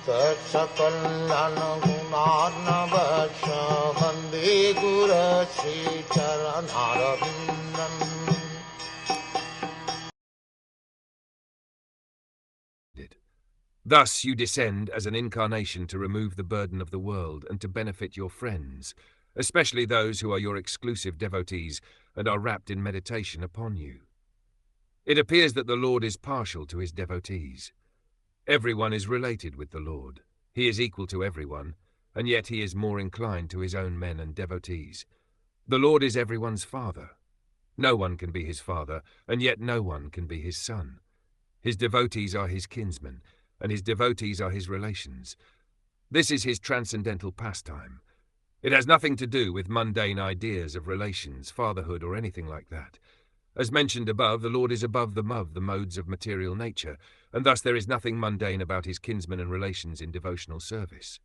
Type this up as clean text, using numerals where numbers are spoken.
Sakal Gunarnavasha Vande Guru Sri Charanarabindam. Thus you descend as an incarnation to remove the burden of the world and to benefit your friends, especially those who are your exclusive devotees and are wrapped in meditation upon you. It appears that the Lord is partial to his devotees. Everyone is related with the Lord. He is equal to everyone, and yet he is more inclined to his own men and devotees. The Lord is everyone's father. No one can be his father, and yet no one can be his son. His devotees are his kinsmen, and his devotees are his relations. This is his transcendental pastime. It has nothing to do with mundane ideas of relations, fatherhood, or anything like that. As mentioned above, the Lord is above the modes of material nature, and thus there is nothing mundane about his kinsmen and relations in devotional service.